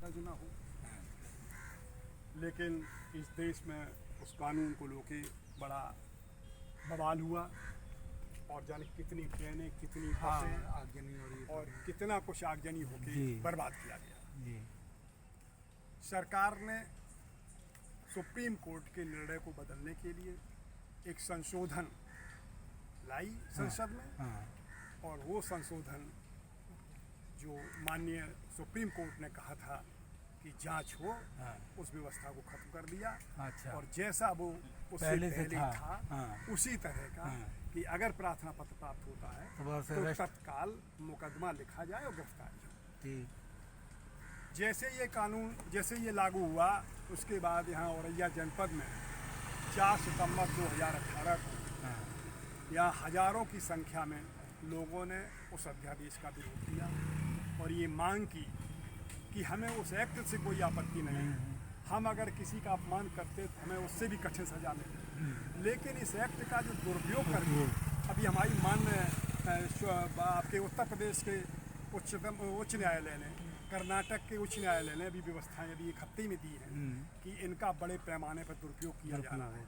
फर्ज न हो, लेकिन इस देश में उस कानून को लेके बड़ा बवाल हुआ और जाने कितनी ट्रेनें, कितनी बसें आगजनी और कितना कुछ आगजनी होके बर्बाद किया गया। जी। सरकार ने सुप्रीम कोर्ट के निर्णय को बदलने के लिए एक संशोधन लाई संसद में, और वो संशोधन जो माननीय सुप्रीम कोर्ट ने कहा था कि जांच हो, उस व्यवस्था को खत्म कर दिया। अच्छा। और जैसा वो उससे पहले था उसी तरह का कि अगर प्रार्थना पत्र प्राप्त होता है तो तत्काल मुकदमा लिखा जाए और गिरफ्तारी हो। जैसे ये कानून ये लागू हुआ, उसके बाद यहाँ औरैया जनपद में 4 सितंबर 2018 को यहाँ हजारों की संख्या में लोगों ने उस अध्यादेश का विरोध किया और ये मांग की कि हमें उस एक्ट से कोई आपत्ति नहीं, हम अगर किसी का अपमान करते तो हमें उससे भी कठिन सजा मिले, लेकिन इस एक्ट का जो दुरुपयोग करके अभी हमारी माननीय आपके उत्तर प्रदेश के उच्च न्यायालय ने, कर्नाटक के उच्च न्यायालय ने अभी व्यवस्थाएं अभी 1 हफ्ते में दी हैं कि इनका बड़े पैमाने पर दुरुपयोग किया जा रहा है।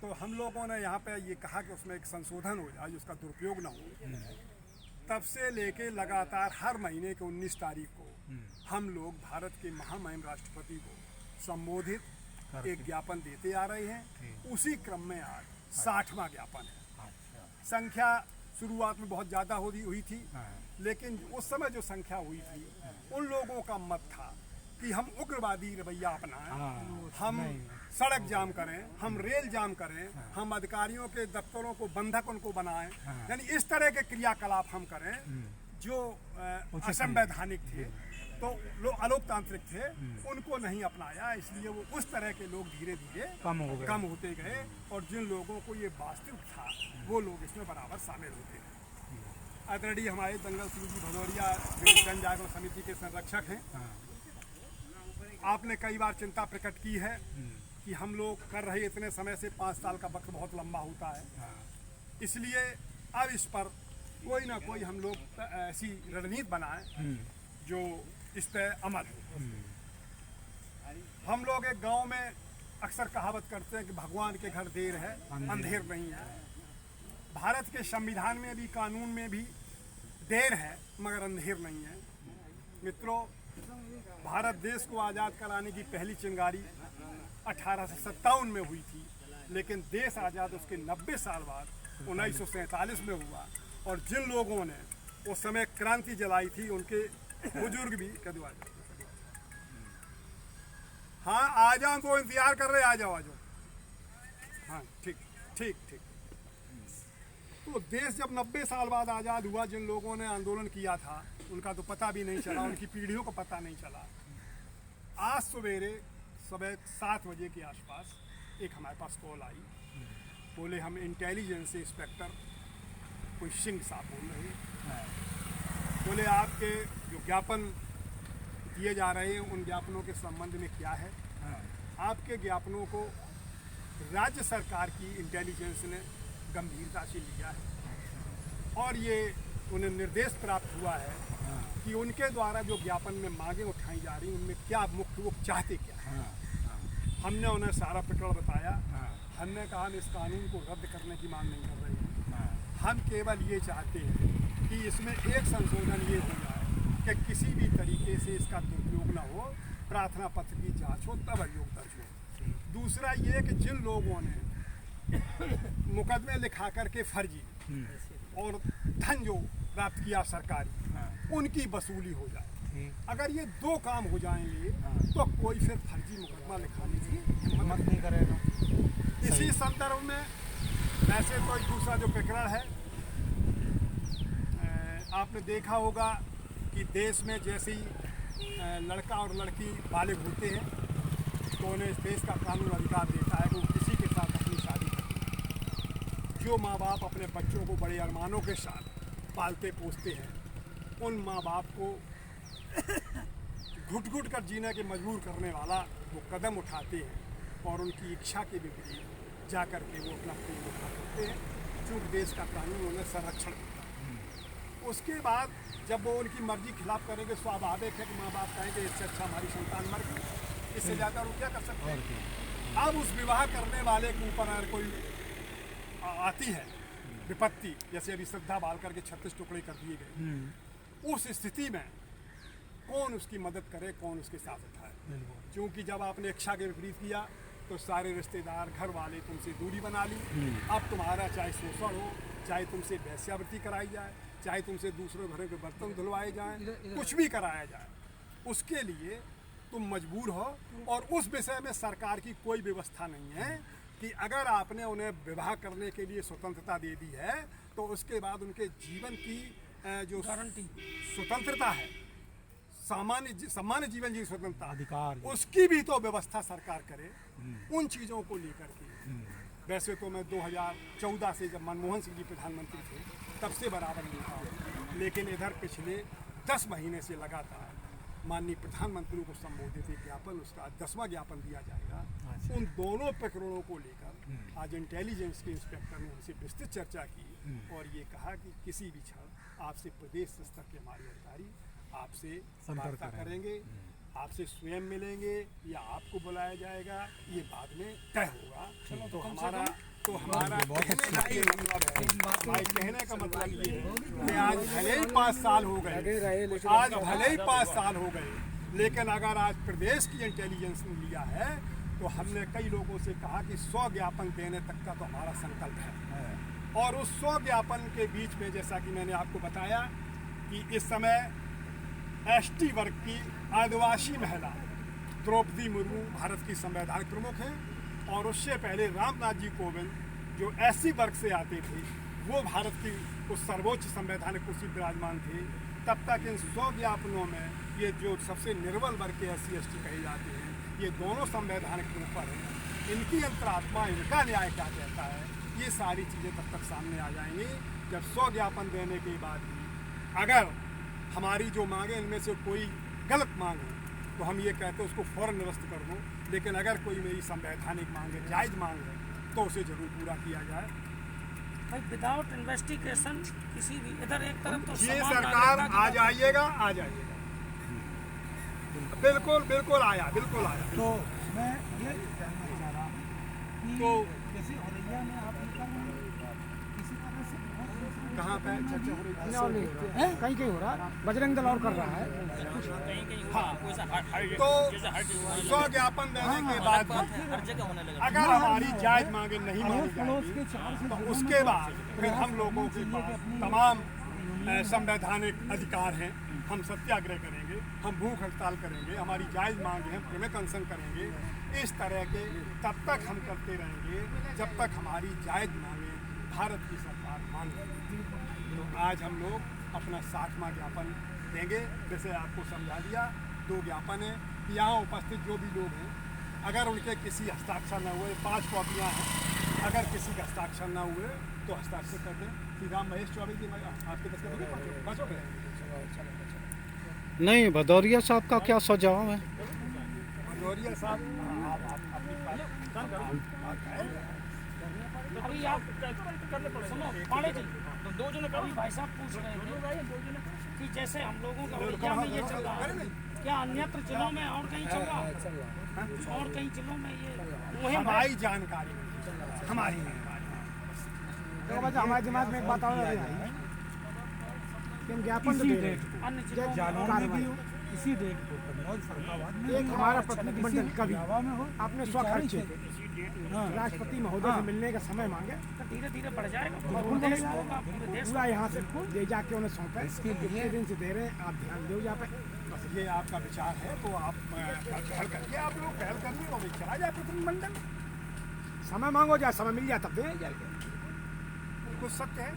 तो हम लोगों ने यहाँ पे ये कहा कि उसमें एक संशोधन हो जाए, उसका दुरुपयोग ना हो। तब से लेके लगातार हर महीने के 19 तारीख को हम लोग भारत के महामहिम राष्ट्रपति को संबोधित एक ज्ञापन देते आ रहे हैं। उसी क्रम में आज 60वां ज्ञापन है। संख्या शुरुआत में बहुत ज़्यादा हुई थी, लेकिन उस समय जो संख्या हुई थी उन लोगों का मत था कि हम उग्रवादी रवैया अपनाएं, हम सड़क जाम करें, हम रेल जाम करें, हम अधिकारियों के दफ्तरों को बंधक उनको बनाएं, यानी इस तरह के क्रियाकलाप हम करें जो असंवैधानिक थे, तो लोग अलोकतांत्रिक थे, उनको नहीं अपनाया। इसलिए वो उस तरह के लोग धीरे धीरे कम होते गए और जिन लोगों को ये वास्तविक था वो लोग इसमें बराबर शामिल होते गए। आदरणीय हमारे दंगल सिंह जी भदौरिया जन जागरण समिति के संरक्षक हैं, आपने कई बार चिंता प्रकट की है कि हम लोग कर रहे इतने समय से 5 साल का वक्त बहुत लंबा होता है, इसलिए अब इस पर कोई ना कोई हम लोग ऐसी रणनीति बनाएं जो इस पर अमल हो। हम लोग एक गांव में अक्सर कहावत करते हैं कि भगवान के घर देर है अंधेर नहीं है। भारत के संविधान में भी, कानून में भी देर है मगर अंधेर नहीं है। मित्रों, भारत देश को आज़ाद कराने की पहली चिंगारी 1857 में हुई थी, लेकिन देश आज़ाद उसके 90 साल बाद 1947 में हुआ। और जिन लोगों ने उस समय क्रांति जलाई थी उनके बुजुर्ग भी हाँ आ जाओ, तो इंतजार कर रहे, आ जाओ। हाँ ठीक ठीक ठीक। तो देश जब 90 साल बाद आज़ाद हुआ, जिन लोगों ने आंदोलन किया था उनका तो पता भी नहीं चला, उनकी पीढ़ियों को पता नहीं चला। आज सवेरे 7 बजे के आसपास एक हमारे पास कॉल आई, बोले हम इंटेलिजेंस इंस्पेक्टर कोई सिंह साहब बोल रहे हैं, बोले आपके जो ज्ञापन दिए जा रहे हैं उन ज्ञापनों के संबंध में क्या है। आपके ज्ञापनों को राज्य सरकार की इंटेलिजेंस ने गंभीरता से लिया है और ये उन्हें निर्देश प्राप्त हुआ है कि उनके द्वारा जो ज्ञापन में मांगे उठाई जा रही उनमें क्या मुख्य वो चाहते क्या है। हमने उन्हें सारा प्रकरण बताया। हमने कहा हम इस कानून को रद्द करने की मांग नहीं कर रहे हैं, हम केवल ये चाहते हैं कि इसमें एक संशोधन ये हो जाए कि किसी भी तरीके से इसका दुरुपयोग न हो, प्रार्थना पत्र की जांच हो, तब अभियोग दर्ज हो। दूसरा ये कि जिन लोगों ने मुकदमे लिखा करके फर्जी और धन जो प्राप्त किया सरकारी, उनकी वसूली हो जाए। अगर ये 2 काम हो जाएंगे तो कोई फिर फर्जी मुकदमा लिखाने की हिम्मत नहीं करेगा। इसी संदर्भ में वैसे तो एक दूसरा जो प्रकरण है, आपने देखा होगा कि देश में जैसे ही लड़का और लड़की बालिग होते हैं तो उन्हें इस देश का कानून अधिकार देता है कि वो किसी के साथ अपनी शादी करें। जो माँ बाप अपने बच्चों को बड़े अरमानों के साथ पालते पोसते हैं, उन माँ बाप को घुट घुट कर जीने के मजबूर करने वाला वो कदम उठाते हैं और उनकी इच्छा के विपरीत जा कर के वो अपना प्रेम करते हैं, चूँकि देश का कानून उन्हें संरक्षण देता है। उसके बाद जब वो उनकी मर्जी खिलाफ करेंगे, स्वाभाविक है कि माँ बाप कहेंगे इससे अच्छा हमारी संतान मर गई, इससे ज़्यादा वो क्या कर सकते हैं। अब उस विवाह करने वाले के ऊपर अगर कोई आती है विपत्ति, जैसे अभी श्रद्धा बालकर के 36 टुकड़े कर दिए गए, उस स्थिति में कौन उसकी मदद करे, कौन उसके साथ उठाए। क्योंकि जब आपने इच्छा के विपरीत किया तो सारे रिश्तेदार घर वाले तुमसे दूरी बना ली। अब तुम्हारा चाहे शोषण हो, चाहे तुमसे वैश्यावृत्ति कराई जाए, चाहे तुमसे दूसरे घरों के बर्तन धुलवाए जाएं, कुछ भी कराया जाए, उसके लिए तुम मजबूर हो। और उस विषय में सरकार की कोई व्यवस्था नहीं है कि अगर आपने उन्हें विवाह करने के लिए स्वतंत्रता दे दी है तो उसके बाद उनके जीवन की जो गारंटी स्वतंत्रता है, सामान्य जीवन की स्वतंत्रता अधिकार, उसकी भी तो व्यवस्था सरकार करे उन चीज़ों को लेकर के। वैसे तो मैं 2014 से जब मनमोहन सिंह जी प्रधानमंत्री थे तब से बराबर नहीं था, लेकिन इधर पिछले 10 महीने से लगातार माननीय प्रधानमंत्री को संबोधित एक ज्ञापन, उसका 10वां ज्ञापन दिया जाएगा। उन दोनों प्रकरणों को लेकर आज इंटेलिजेंस के इंस्पेक्टर ने उनसे विस्तृत चर्चा की और ये कहा कि किसी भी क्षण आपसे प्रदेश स्तर के हमारे अधिकारी आपसे वार्ता करेंगे, आपसे स्वयं मिलेंगे या आपको बुलाया जाएगा, ये बाद में तय होगा। तो हमारा कहने का मतलब ये कि आज भले ही 5 साल हो गए, लेकिन अगर आज प्रदेश की इंटेलिजेंस ने लिया है तो हमने कई लोगों से कहा कि 100 ज्ञापन देने तक का तो हमारा संकल्प है। और उस 100 ज्ञापन के बीच में जैसा कि मैंने आपको बताया कि इस समय एसटी वर्ग की आदिवासी महिला द्रौपदी मुर्मू भारत की संवैधानिक प्रमुख हैं, और उससे पहले रामनाथ जी कोविंद जो एससी वर्ग से आते थे वो भारत की उस सर्वोच्च संवैधानिक कुर्सी विराजमान थे। तब तक इन 100 ज्ञापनों में ये जो सबसे निर्बल वर्ग के SC ST कहे जाते हैं, ये दोनों संवैधानिक के ऊपर हैं। इनकी अंतरात्मा, इनका न्याय क्या कहता है, ये सारी चीज़ें तब तक सामने आ जाएंगी जब 100 ज्ञापन देने के बाद भी अगर हमारी जो मांगे इनमें से कोई गलत मांग हो तो हम ये कहते हैं उसको फौरन निरस्त कर दो, लेकिन अगर कोई मेरी संवैधानिक मांग है, जायज़ मांग है, तो उसे जरूर पूरा किया जाए। भाई विदाउट इन्वेस्टिगेशन किसी भी इधर एक तरफ तो ये सरकार आ जाइएगा, बिल्कुल आया। तो मैं ये जानना चाह रहा हूँ तो जैसे औरैया में आप किसी तरह से कहाँ पे चर्चा हो रही है, कहीं हो रहा, बजरंग दल और कर रहा है। तो 100 ज्ञापन देने के बाद अगर हमारी जायज मांगे नहीं मानी जाएगी तो उसके बाद फिर हम लोगों के पास तमाम संवैधानिक अधिकार हैं। हम सत्याग्रह करेंगे, हम भूख हड़ताल करेंगे, हमारी जायज मांगे हैं, प्रेमिक अनशन करेंगे। इस तरह के तब तक हम करते रहेंगे जब तक हमारी जायज मांगे भारत की सरकार मान लेगी। तो आज हम लोग अपना 60वां ज्ञापन देंगे। जैसे आपको समझा दिया, 2 ज्ञापन है कि यहाँ उपस्थित जो भी लोग हैं अगर उनके किसी हस्ताक्षर न हुए, 5 कॉपियाँ हैं, अगर किसी का हस्ताक्षर न हुए तो हस्ताक्षर कर दें। श्री राम महेश चौबे जी आपके दस्तखत पाँचों पे नहीं। भदौरिया साहब का क्या सुझाव है? भदौरिया साहब अभी आप सुनो पांडे जी, दो जने कभी भाई साहब पूछ रहे थे कि जैसे हम लोगों का औरैया में ये चल रहा है, क्या अन्यत्र जिलों में और कहीं चल रहा है? और कहीं जिलों में ये हमारी जानकारी हमारी दिमाग में एक बात और आई कि हम ज्ञापन दे रहे हैं इसी डेट को कन्नौज फरुखाबाद में एक हमारा प्रतिनिधिमंडल कभी आपने स्वखर्चे राष्ट्रपति महोदय से मिलने का समय मांगे तो धीरे धीरे बढ़ जाएगा और पूरा यहाँ से ले जाके उन्हें सौंपे। कितने दिन से दे रहे हैं, आप ध्यान दो यहाँ पे। बस ये आपका विचार है तो आप पहल करके आप लोग पहल करके और चला जाए प्रतिनिधिमंडल। समय मांगो, जाए समय मिल जाए तब दे जाएगा। कुछ सत्य है।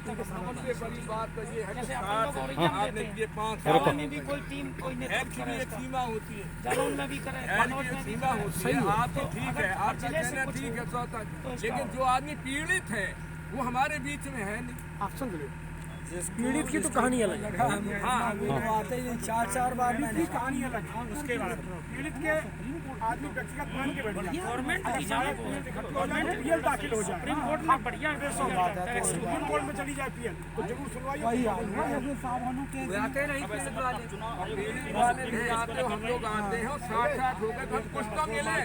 सबसे बड़ी बात तो ये है कि आपने ये 5 साल में भी कोई टीम कोई सीमा होती है, जलौन में भी करे, सीमा होती है। आप तो ठीक है, आपका कहना ठीक है, लेकिन जो आदमी पीड़ित है वो हमारे बीच में है नहीं। आप सुन लो, पीड़ित की तो कहानी अलग है। आते ही 4-4 बार मैंने कहानी अलग है। उसके बाद पीड़ित के आदमी व्यक्तिगत मान के बैठ जाए। गवर्नमेंट की जाए गवर्नमेंट पीएल दाखिल हो जाए, सुप्रीम कोर्ट में बढ़िया सुप्रीम कोर्ट में चली जाए पीएल तो जरूर सुनवाई वही होगी। जैसे सावधानों के आते नहीं पीड़ित वाले नहीं आते हो, हम लोग आते हैं 60-60 हो गए तो हम कुछ तो मिले।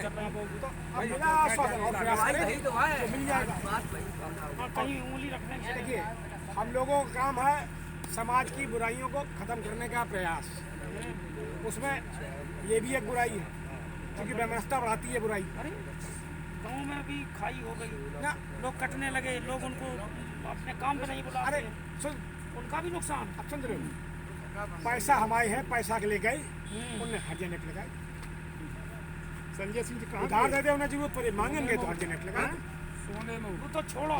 बिना आश्वासन और प्रयास करें यही तो है। तो मिल जाएगा। कहीं उंगली रखने की देखिए, हम लोगों का काम है समाज की बुराइयों को खत्म करने का प्रयास। उसमें ये भी एक बुराई है क्योंकि व्यवस्था बढ़ाती है बुराई। गाँव में भी खाई हो गई ना लोग कटने लगे, लोग उनको अपने काम पे नहीं बुलाते, अरे सुन, उनका भी नुकसान। अब सुन रहे हो, पैसा हमारे है, पैसा के ले गए उनने हर्जे नेट लगाए। संजय सिंह जी उधार दे दे, उन्हें जरूरत पड़े मांगेंगे तो हर्जे नेट लगाए। वो तो छोड़ो,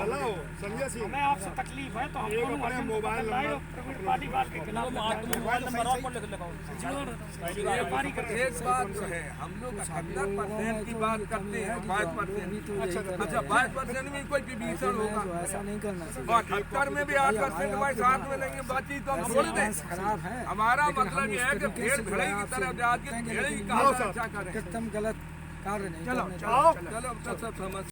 संजय सिंह हमें आपसे तकलीफ है तो हम एक दोनों अपने हस्बैंड मोबाइल को लाए और प्रवीण पालीवाल के खिलाफ मोबाइल नंबर और पर लिख गिरफ्तारी कर एक बात तो है, हम लोग 70% की बात करते हैं, 22%। अच्छा 22% में कोई विभीषण होगा, ऐसा नहीं करना चाहिए। और 78 में भी 8% भाई साथ में लेंगे, बातचीत तो हम छोड़ दें। खराब है, हमारा मतलब ये है कि भेड़ भेड़े की तरह जाके भेड़े की कहानी अच्छा करें। एकदम गलत कार्य नहीं चलो करना चाहिए। चलो चलो सब समझ